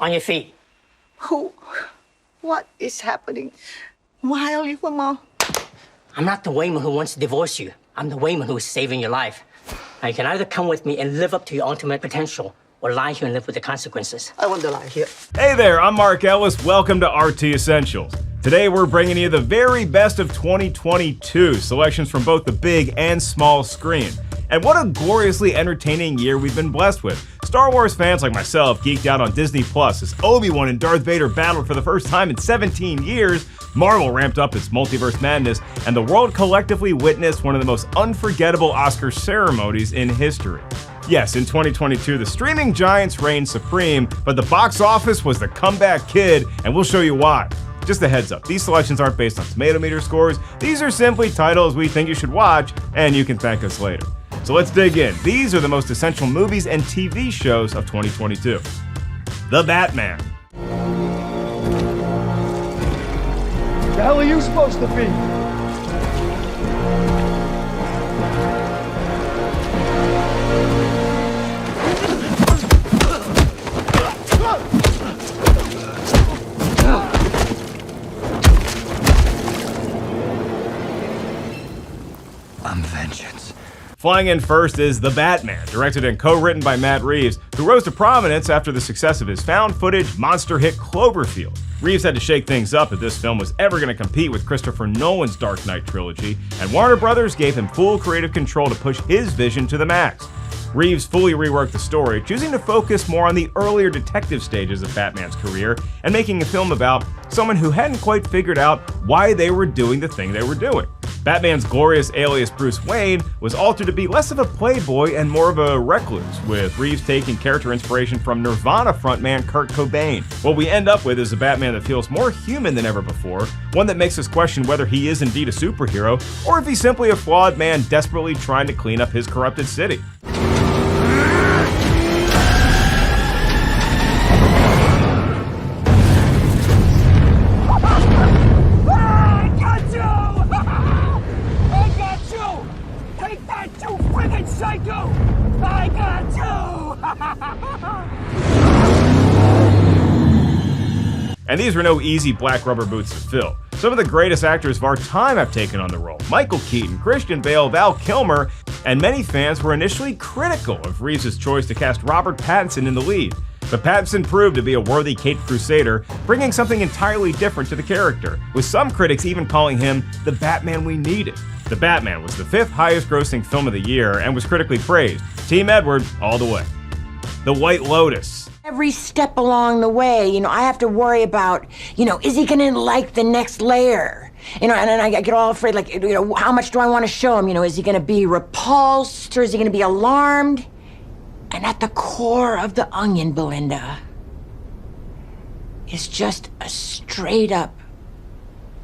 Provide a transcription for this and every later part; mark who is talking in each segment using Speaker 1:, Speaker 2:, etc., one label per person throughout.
Speaker 1: On your feet.
Speaker 2: What is happening? Why Mom?
Speaker 1: I'm not the Wayman who wants to divorce you. I'm the Wayman who is saving your life. Now, you can either come with me and live up to your ultimate potential, or lie here and live with the consequences.
Speaker 2: I want to lie here.
Speaker 3: Hey there, I'm Mark Ellis. Welcome to RT Essentials. Today we're bringing you the very best of 2022, selections from both the big and small screen. And what a gloriously entertaining year we've been blessed with. Star Wars fans like myself geeked out on Disney Plus as Obi-Wan and Darth Vader battled for the first time in 17 years, Marvel ramped up its multiverse madness, and the world collectively witnessed one of the most unforgettable Oscar ceremonies in history. Yes, in 2022, the streaming giants reigned supreme, but the box office was the comeback kid, and we'll show you why. Just a heads up, these selections aren't based on tomato meter scores, these are simply titles we think you should watch, and you can thank us later. So let's dig in. These are the most essential movies and TV shows of 2022. The Batman.
Speaker 4: The hell are you supposed to be?
Speaker 5: I'm vengeance.
Speaker 3: Flying in first is The Batman, directed and co-written by Matt Reeves, who rose to prominence after the success of his found-footage monster hit Cloverfield. Reeves had to shake things up if this film was ever going to compete with Christopher Nolan's Dark Knight trilogy, and Warner Brothers gave him full creative control to push his vision to the max. Reeves fully reworked the story, choosing to focus more on the earlier detective stages of Batman's career and making a film about someone who hadn't quite figured out why they were doing the thing they were doing. Batman's glorious alias Bruce Wayne was altered to be less of a playboy and more of a recluse, with Reeves taking character inspiration from Nirvana frontman Kurt Cobain. What we end up with is a Batman that feels more human than ever before, one that makes us question whether he is indeed a superhero, or if he's simply a flawed man desperately trying to clean up his corrupted city. And these were no easy black rubber boots to fill. Some of the greatest actors of our time have taken on the role. Michael Keaton, Christian Bale, Val Kilmer, and many fans were initially critical of Reeves' choice to cast Robert Pattinson in the lead. But Pattinson proved to be a worthy Caped Crusader, bringing something entirely different to the character, with some critics even calling him the Batman we needed. The Batman was the 5th highest grossing film of the year and was critically praised. Team Edward all the way. The White Lotus.
Speaker 6: Every step along the way, I have to worry about, is he gonna like the next layer? And I get all afraid, how much do I want to show him? Is he gonna be repulsed or is he gonna be alarmed? And at the core of the onion, Belinda, is just a straight up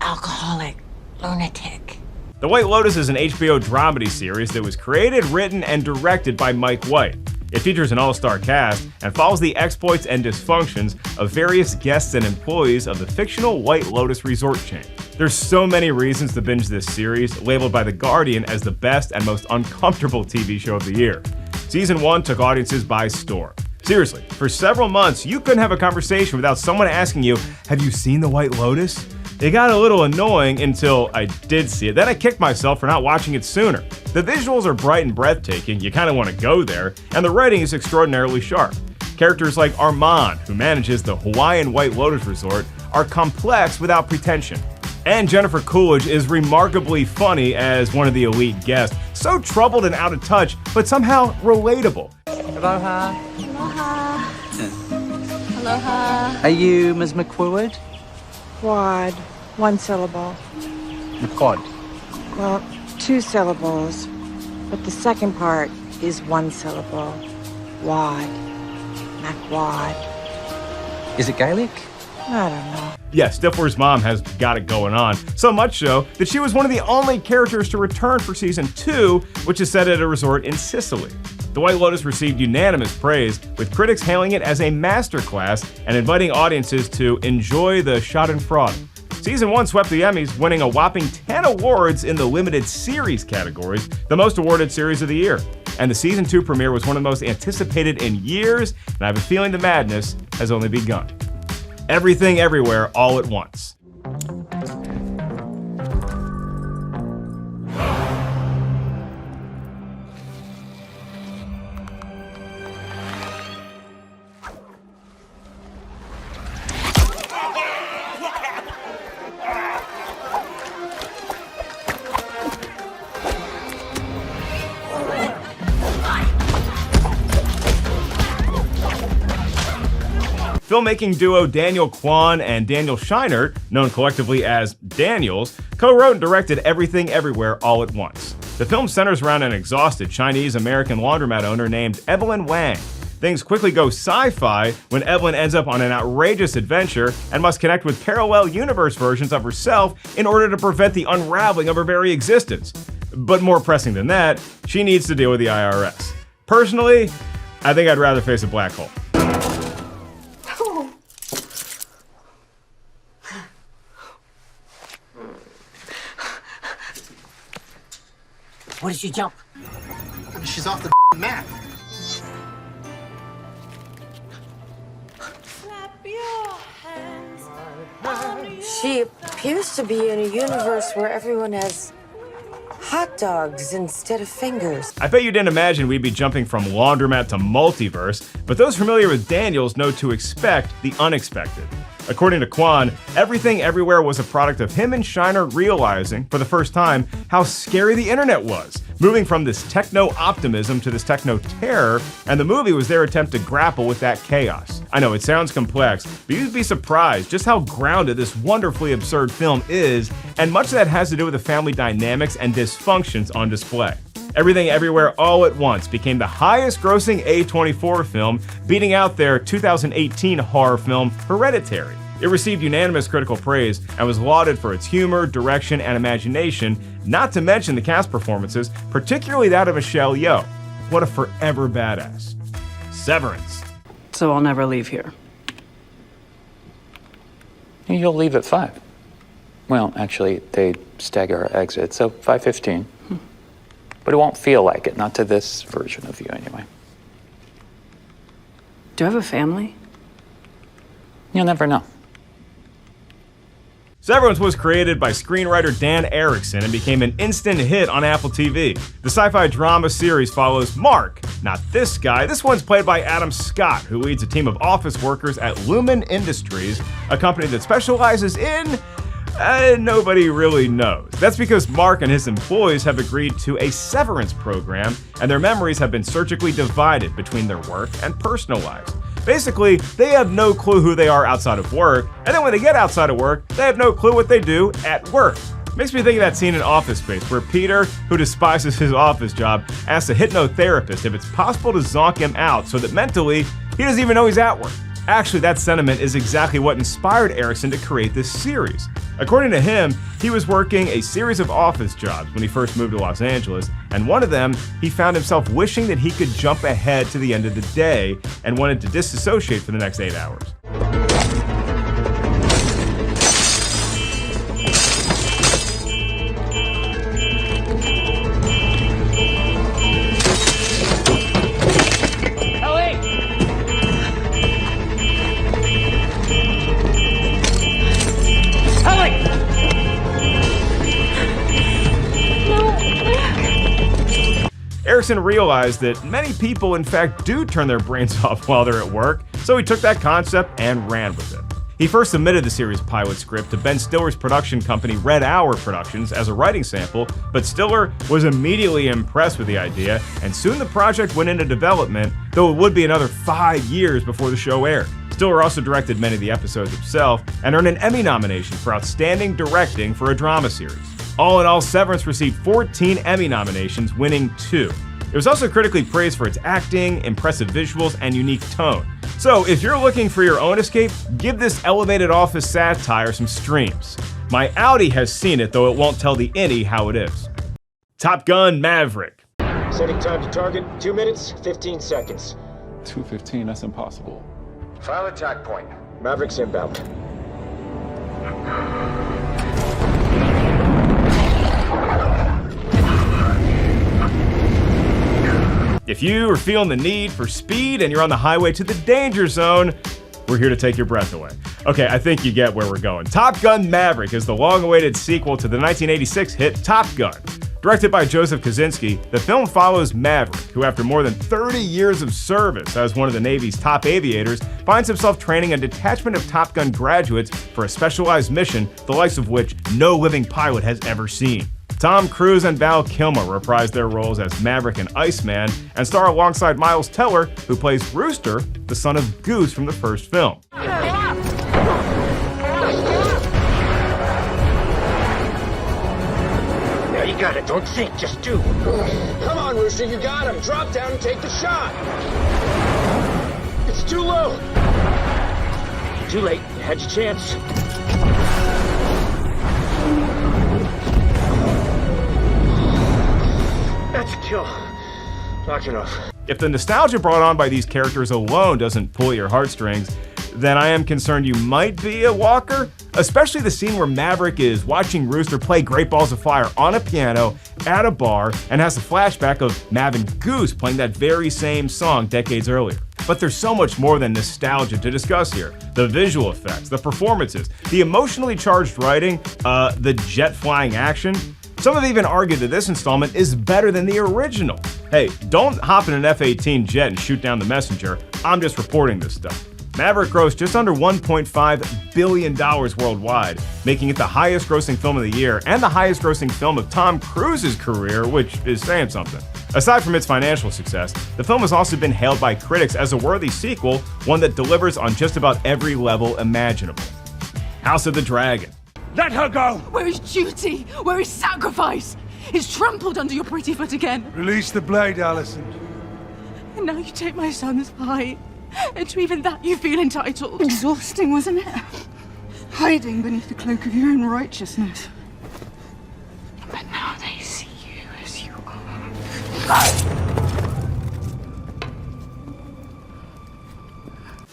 Speaker 6: alcoholic lunatic.
Speaker 3: The White Lotus is an HBO dramedy series that was created, written, and directed by Mike White. It features an all-star cast and follows the exploits and dysfunctions of various guests and employees of the fictional White Lotus resort chain. There's so many reasons to binge this series, labeled by The Guardian as the best and most uncomfortable TV show of the year. Season 1 took audiences by storm. Seriously, for several months, you couldn't have a conversation without someone asking you, "Have you seen The White Lotus?" It got a little annoying until I did see it. Then I kicked myself for not watching it sooner. The visuals are bright and breathtaking, you kind of want to go there, and the writing is extraordinarily sharp. Characters like Armand, who manages the Hawaiian White Lotus Resort, are complex without pretension. And Jennifer Coolidge is remarkably funny as one of the elite guests, so troubled and out of touch, but somehow relatable.
Speaker 5: Aloha.
Speaker 7: Aloha. Aloha.
Speaker 5: Are you Ms. McQuoid?
Speaker 8: Quad. 1 syllable.
Speaker 5: McQuad.
Speaker 8: Well, 2 syllables, but the second part is 1 syllable. Wad. McWad.
Speaker 5: Is it Gaelic?
Speaker 8: I don't know.
Speaker 3: Yeah, Stifler's mom has got it going on, so much so that she was one of the only characters to return for season 2, which is set at a resort in Sicily. The White Lotus received unanimous praise, with critics hailing it as a masterclass and inviting audiences to enjoy the schadenfreude. Season 1 swept the Emmys, winning a whopping 10 awards in the limited series categories, the most awarded series of the year. and the season 2 premiere was one of the most anticipated in years, and I have a feeling the madness has only begun. Everything Everywhere All at Once. Filmmaking duo Daniel Kwan and Daniel Scheinert, known collectively as Daniels, co-wrote and directed Everything Everywhere All at Once. The film centers around an exhausted Chinese-American laundromat owner named Evelyn Wang. Things quickly go sci-fi when Evelyn ends up on an outrageous adventure and must connect with parallel universe versions of herself in order to prevent the unraveling of her very existence. But more pressing than that, she needs to deal with the IRS. Personally, I think I'd rather face a black hole.
Speaker 1: What did you jump?
Speaker 7: She's off the map.
Speaker 8: She appears to be in a universe where everyone has hot dogs instead of fingers.
Speaker 3: I bet you didn't imagine we'd be jumping from laundromat to multiverse, but those familiar with Daniels know to expect the unexpected. According to Kwan, Everything Everywhere was a product of him and Scheinert realizing, for the first time, how scary the internet was, moving from this techno-optimism to this techno-terror, and the movie was their attempt to grapple with that chaos. I know it sounds complex, but you'd be surprised just how grounded this wonderfully absurd film is, and much of that has to do with the family dynamics and dysfunctions on display. Everything Everywhere All at Once became the highest-grossing A24 film, beating out their 2018 horror film Hereditary. It received unanimous critical praise and was lauded for its humor, direction, and imagination, not to mention the cast performances, particularly that of Michelle Yeoh. What a forever badass. Severance.
Speaker 9: So I'll never leave here.
Speaker 10: You'll leave at 5. Well, actually, they stagger our exit, so 5:15. But it won't feel like it, not to this version of you anyway.
Speaker 9: Do I have a family?
Speaker 10: You'll never know.
Speaker 3: Severance was created by screenwriter Dan Erickson and became an instant hit on Apple TV. The sci-fi drama series follows Mark, not this guy. This one's played by Adam Scott, who leads a team of office workers at Lumen Industries, a company that specializes in nobody really knows. That's because Mark and his employees have agreed to a severance program, and their memories have been surgically divided between their work and personal lives. Basically, they have no clue who they are outside of work, and then when they get outside of work, they have no clue what they do at work. Makes me think of that scene in Office Space where Peter, who despises his office job, asks a hypnotherapist if it's possible to zonk him out so that mentally, he doesn't even know he's at work. Actually, that sentiment is exactly what inspired Erickson to create this series. According to him, he was working a series of office jobs when he first moved to Los Angeles, and one of them, he found himself wishing that he could jump ahead to the end of the day and wanted to disassociate for the next 8 hours. Erickson realized that many people, in fact, do turn their brains off while they're at work, so he took that concept and ran with it. He first submitted the series' pilot script to Ben Stiller's production company Red Hour Productions as a writing sample, but Stiller was immediately impressed with the idea, and soon the project went into development, though it would be another 5 years before the show aired. Stiller also directed many of the episodes himself and earned an Emmy nomination for Outstanding Directing for a Drama Series. All in all, Severance received 14 Emmy nominations, winning 2. It was also critically praised for its acting, impressive visuals, and unique tone. So if you're looking for your own escape, give this elevated office satire some streams. My Audi has seen it, though it won't tell the innie how it is. Top Gun Maverick.
Speaker 4: Setting time to target, 2 minutes, 15 seconds.
Speaker 10: 2:15, that's impossible.
Speaker 4: File attack point. Maverick's inbound.
Speaker 3: If you are feeling the need for speed and you're on the highway to the danger zone, we're here to take your breath away. Okay, I think you get where we're going. Top Gun Maverick is the long-awaited sequel to the 1986 hit Top Gun. Directed by Joseph Kosinski, the film follows Maverick, who after more than 30 years of service as one of the Navy's top aviators, finds himself training a detachment of Top Gun graduates for a specialized mission, the likes of which no living pilot has ever seen. Tom Cruise and Val Kilmer reprise their roles as Maverick and Iceman, and star alongside Miles Teller, who plays Rooster, the son of Goose from the first film.
Speaker 4: Now you got it. Don't think, just do. Come on, Rooster, you got him. Drop down and take the shot. It's too low. Too late. You had your chance. That's a kill. Knock it off.
Speaker 3: If the nostalgia brought on by these characters alone doesn't pull your heartstrings, then I am concerned you might be a walker. Especially the scene where Maverick is watching Rooster play Great Balls of Fire on a piano at a bar and has a flashback of Mav and Goose playing that very same song decades earlier. But there's so much more than nostalgia to discuss here. The visual effects, the performances, the emotionally charged writing, the jet flying action. Some have even argued that this installment is better than the original. Hey, don't hop in an F-18 jet and shoot down the messenger. I'm just reporting this stuff. Maverick grossed just under $1.5 billion worldwide, making it the highest grossing film of the year and the highest grossing film of Tom Cruise's career, which is saying something. Aside from its financial success, the film has also been hailed by critics as a worthy sequel, one that delivers on just about every level imaginable. House of the Dragon.
Speaker 4: Let her go!
Speaker 9: Where is duty? Where is sacrifice? It's trampled under your pretty foot again.
Speaker 4: Release the blade, Allison.
Speaker 9: And now you take my son's eye. And to even that you feel entitled. Exhausting, wasn't it? Hiding beneath the cloak of your own righteousness. But now they see you as you are.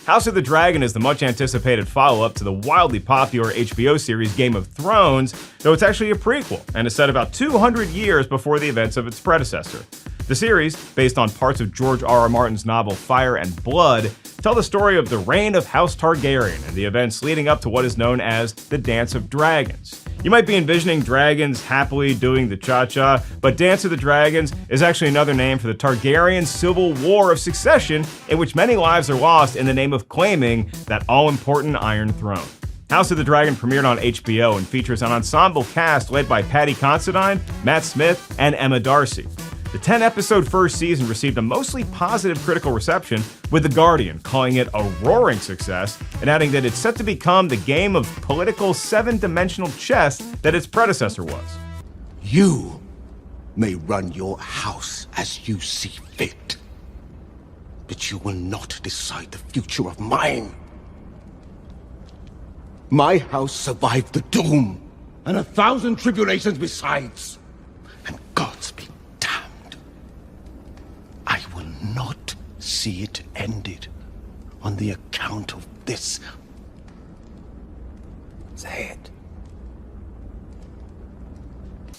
Speaker 3: House of the Dragon is the much-anticipated follow-up to the wildly popular HBO series Game of Thrones, though it's actually a prequel, and is set about 200 years before the events of its predecessor. The series, based on parts of George R.R. Martin's novel Fire and Blood, tell the story of the reign of House Targaryen and the events leading up to what is known as the Dance of Dragons. You might be envisioning dragons happily doing the cha-cha, but Dance of the Dragons is actually another name for the Targaryen civil war of succession in which many lives are lost in the name of claiming that all-important Iron Throne. House of the Dragon premiered on HBO and features an ensemble cast led by Paddy Considine, Matt Smith, and Emma Darcy. The 10-episode first season received a mostly positive critical reception, with The Guardian calling it a roaring success and adding that it's set to become the game of political seven-dimensional chess that its predecessor was.
Speaker 7: You may run your house as you see fit, but you will not decide the future of mine. My house survived the doom and 1,000 tribulations besides, and God's be damned. I will not see it ended on the account of this. Say it.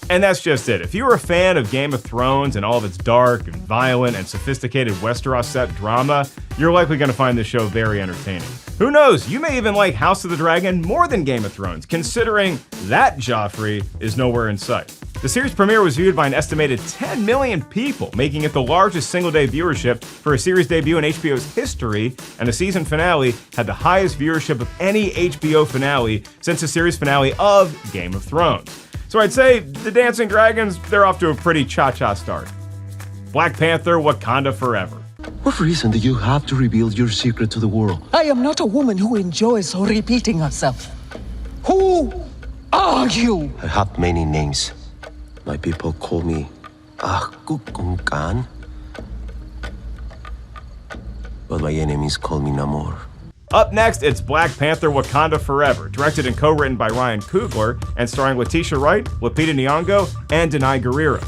Speaker 3: And that's just it. If you're a fan of Game of Thrones and all of its dark and violent and sophisticated Westeros-set drama, you're likely going to find this show very entertaining. Who knows, you may even like House of the Dragon more than Game of Thrones, considering that Joffrey is nowhere in sight. The series premiere was viewed by an estimated 10 million people, making it the largest single-day viewership for a series debut in HBO's history, and the season finale had the highest viewership of any HBO finale since the series finale of Game of Thrones. So I'd say the Dancing Dragons, they're off to a pretty cha-cha start. Black Panther, Wakanda Forever.
Speaker 11: What reason do you have to reveal your secret to the world?
Speaker 2: I am not a woman who enjoys repeating herself. Who are you?
Speaker 11: I have many names. My people call me Khan, but my enemies call me Namor.
Speaker 3: Up next, it's Black Panther Wakanda Forever, directed and co-written by Ryan Coogler and starring Letitia Wright, Lupita Nyong'o, and Denai Guerrero.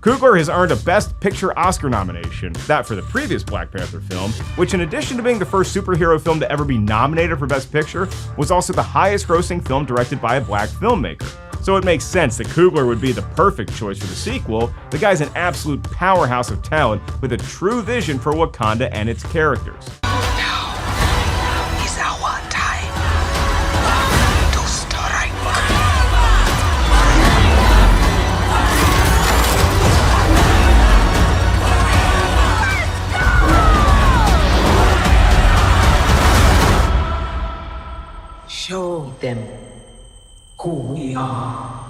Speaker 3: Coogler has earned a Best Picture Oscar nomination, that for the previous Black Panther film, which in addition to being the first superhero film to ever be nominated for Best Picture, was also the highest grossing film directed by a black filmmaker. so it makes sense that Coogler would be the perfect choice for the sequel. The guy's an absolute powerhouse of talent with a true vision for Wakanda and its characters.
Speaker 2: Now is our time to strike. Show them who we are.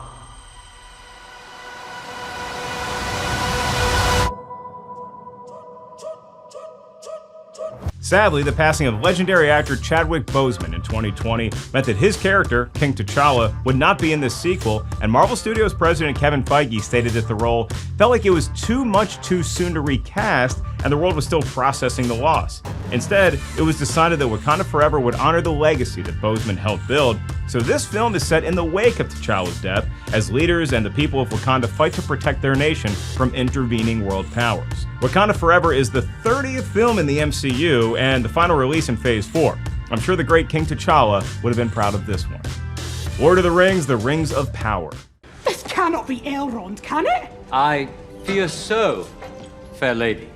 Speaker 3: Sadly, the passing of legendary actor Chadwick Boseman in 2020 meant that his character, King T'Challa, would not be in this sequel, and Marvel Studios president Kevin Feige stated that the role felt like it was too much too soon to recast, and the world was still processing the loss. Instead, it was decided that Wakanda Forever would honor the legacy that Boseman helped build, so this film is set in the wake of T'Challa's death, as leaders and the people of Wakanda fight to protect their nation from intervening world powers. Wakanda Forever is the 30th film in the MCU, and the final release in Phase 4. I'm sure the great King T'Challa would have been proud of this one. Lord of the Rings, The Rings of Power.
Speaker 9: This cannot be Elrond, can it?
Speaker 5: I fear so, fair lady.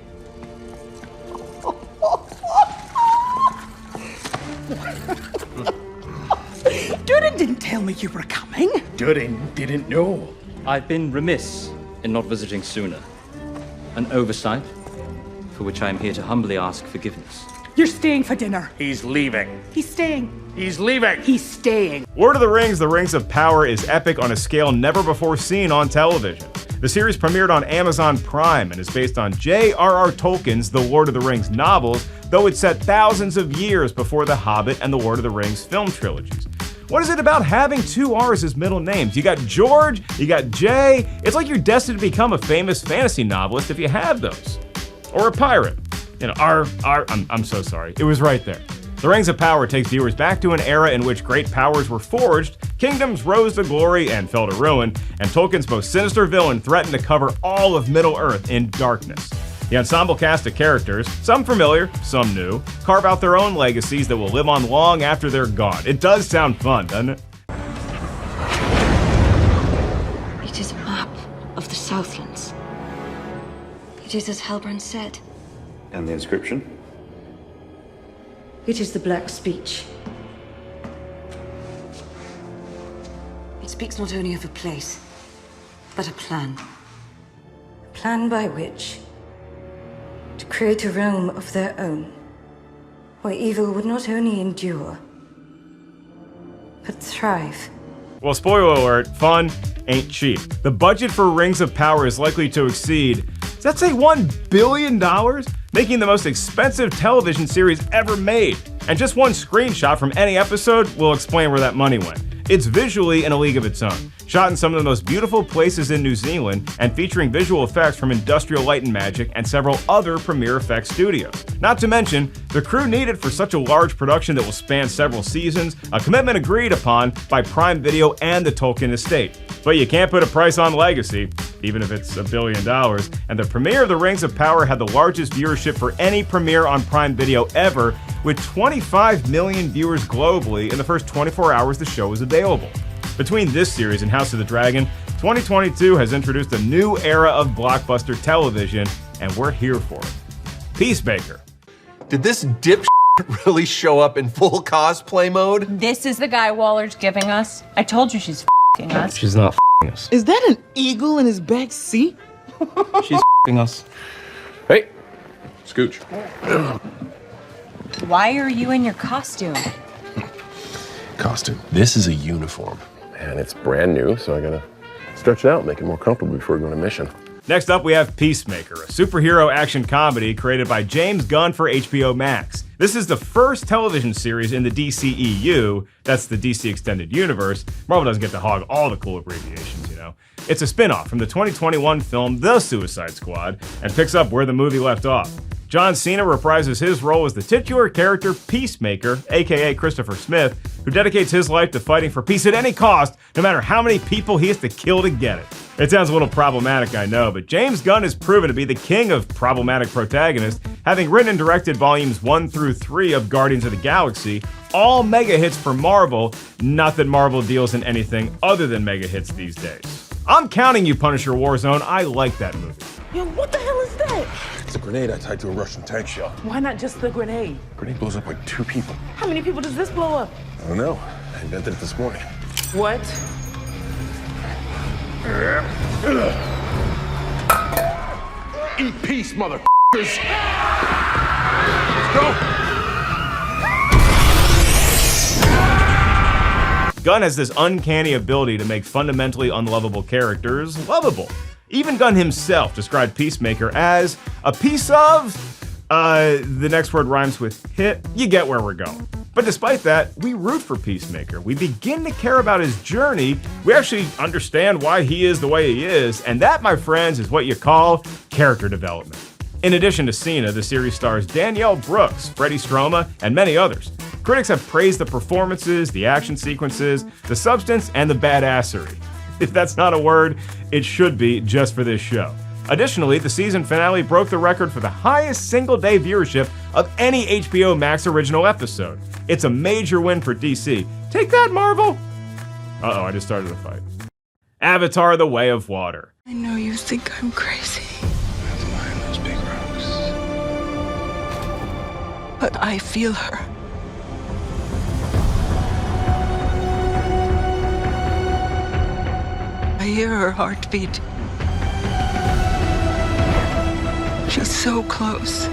Speaker 9: Durin didn't tell me you were coming.
Speaker 7: Durin didn't know.
Speaker 5: I've been remiss in not visiting sooner. An oversight for which I am here to humbly ask forgiveness.
Speaker 9: You're staying for dinner.
Speaker 7: He's leaving.
Speaker 9: He's staying.
Speaker 7: He's leaving.
Speaker 9: He's staying.
Speaker 3: Lord of the Rings, The Rings of Power is epic on a scale never before seen on television. The series premiered on Amazon Prime and is based on J.R.R. Tolkien's The Lord of the Rings novels, though it's set thousands of years before The Hobbit and The Lord of the Rings film trilogies. What is it about having two R's as middle names? You got George, you got Jay. It's like you're destined to become a famous fantasy novelist if you have those. Or a pirate. You know, I'm so sorry. It was right there. The Rings of Power takes viewers back to an era in which great powers were forged, kingdoms rose to glory and fell to ruin, and Tolkien's most sinister villain threatened to cover all of Middle-earth in darkness. The ensemble cast of characters, some familiar, some new, carve out their own legacies that will live on long after they're gone. It does sound fun, doesn't it?
Speaker 12: It is a map of the Southlands. It is as Halbrand said.
Speaker 13: And the inscription?
Speaker 12: It is the Black Speech. It speaks not only of a place, but a plan. A plan by which to create a realm of their own, where evil would not only endure, but thrive.
Speaker 3: Well, spoiler alert, fun ain't cheap. The budget for Rings of Power is likely to exceed, does that say $1 billion? Making the most expensive television series ever made. And just one screenshot from any episode will explain where that money went. It's visually in a league of its own, shot in some of the most beautiful places in New Zealand and featuring visual effects from Industrial Light and Magic and several other premier effects studios. Not to mention, the crew needed for such a large production that will span several seasons, a commitment agreed upon by Prime Video and the Tolkien estate. But you can't put a price on legacy, even if it's $1 billion, and the premiere of The Rings of Power had the largest viewership for any premiere on Prime Video ever, with 25 million viewers globally in the first 24 hours the show was available. Between this series and House of the Dragon, 2022 has introduced a new era of blockbuster television, and we're here for it. Peacemaker.
Speaker 11: Did this dip really show up in full cosplay mode?
Speaker 14: This is the guy Waller's giving us. I told you she's f***ing us.
Speaker 11: She's not f***ing us.
Speaker 2: Is that an eagle in his back seat?
Speaker 11: She's f***ing us. Hey, scooch.
Speaker 14: Why are you in your costume?
Speaker 15: Costume. This is a uniform, and it's brand new, so I gotta stretch it out, make it more comfortable before we go on a mission.
Speaker 3: Next up, we have Peacemaker, a superhero action comedy created by James Gunn for HBO Max. This is the first television series in the DCEU, that's the DC Extended Universe. Marvel doesn't get to hog all the cool abbreviations, you know. It's a spin-off from the 2021 film The Suicide Squad, and picks up where the movie left off. John Cena reprises his role as the titular character Peacemaker, aka Christopher Smith, who dedicates his life to fighting for peace at any cost, no matter how many people he has to kill to get it. It sounds a little problematic, I know, but James Gunn has proven to be the king of problematic protagonists, Having written and directed volumes 1 through 3 of Guardians of the Galaxy, all mega hits for Marvel, not that Marvel deals in anything other than mega hits these days. I'm counting you, Punisher Warzone. I like that movie.
Speaker 2: Yo, what the hell is that?
Speaker 15: It's a grenade I tied to a Russian tank shell.
Speaker 2: Why not just the grenade?
Speaker 15: Grenade blows up like 2 people.
Speaker 2: How many people does this blow up?
Speaker 15: I don't know. I invented it this morning.
Speaker 2: What?
Speaker 7: Eat peace, motherfuckers! Let's go!
Speaker 3: Gunn has this uncanny ability to make fundamentally unlovable characters lovable. Even Gunn himself described Peacemaker as a piece of... the next word rhymes with hit. You get where we're going. But despite that, we root for Peacemaker. We begin to care about his journey. We actually understand why he is the way he is. And that, my friends, is what you call character development. In addition to Cena, the series stars Danielle Brooks, Freddie Stroma, and many others. Critics have praised the performances, the action sequences, the substance, and the badassery. If that's not a word, it should be just for this show. Additionally, the season finale broke the record for the highest single-day viewership of any HBO Max original episode. It's a major win for DC. Take that, Marvel! Uh-oh, I just started a fight. Avatar: The Way of Water.
Speaker 9: I know you think I'm crazy.
Speaker 15: That's behind those big rocks.
Speaker 9: But I feel her. I hear her heartbeat. She's so close.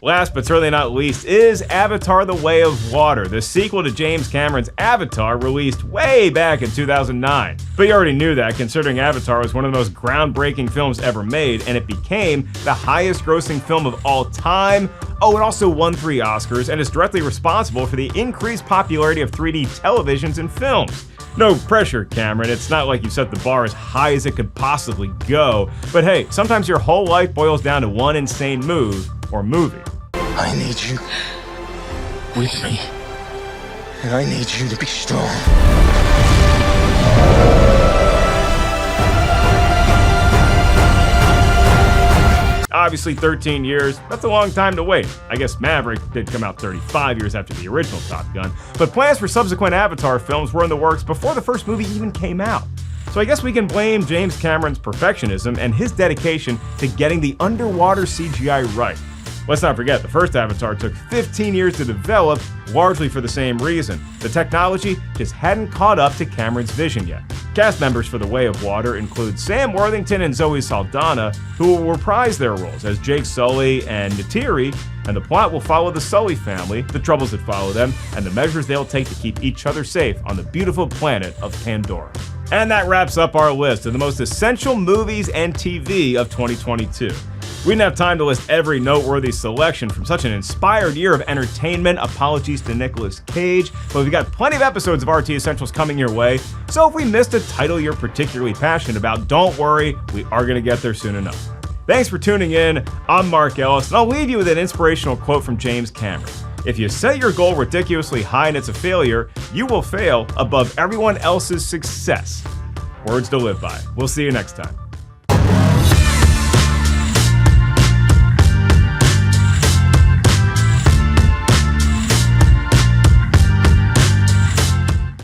Speaker 3: Last but certainly not least is Avatar: The Way of Water, the sequel to James Cameron's Avatar, released way back in 2009. But you already knew that, considering Avatar was one of the most groundbreaking films ever made, and it became the highest grossing film of all time. Oh, it also won 3 Oscars and is directly responsible for the increased popularity of 3D televisions and films. No pressure, Cameron. It's not like you set the bar as high as it could possibly go. But hey, sometimes your whole life boils down to one insane move or movie.
Speaker 11: I need you with me. And I need you to be strong.
Speaker 3: Obviously, 13 years, that's a long time to wait. I guess Maverick did come out 35 years after the original Top Gun, but plans for subsequent Avatar films were in the works before the first movie even came out. So I guess we can blame James Cameron's perfectionism and his dedication to getting the underwater CGI right. Let's not forget, the first Avatar took 15 years to develop, largely for the same reason. The technology just hadn't caught up to Cameron's vision yet. Cast members for The Way of Water include Sam Worthington and Zoe Saldana, who will reprise their roles as Jake Sully and Neytiri, and the plot will follow the Sully family, the troubles that follow them, and the measures they'll take to keep each other safe on the beautiful planet of Pandora. And that wraps up our list of the most essential movies and TV of 2022. We didn't have time to list every noteworthy selection from such an inspired year of entertainment. Apologies to Nicolas Cage, but we've got plenty of episodes of RT Essentials coming your way. So if we missed a title you're particularly passionate about, don't worry, we are going to get there soon enough. Thanks for tuning in. I'm Mark Ellis, and I'll leave you with an inspirational quote from James Cameron. If you set your goal ridiculously high and it's a failure, you will fail above everyone else's success. Words to live by. We'll see you next time.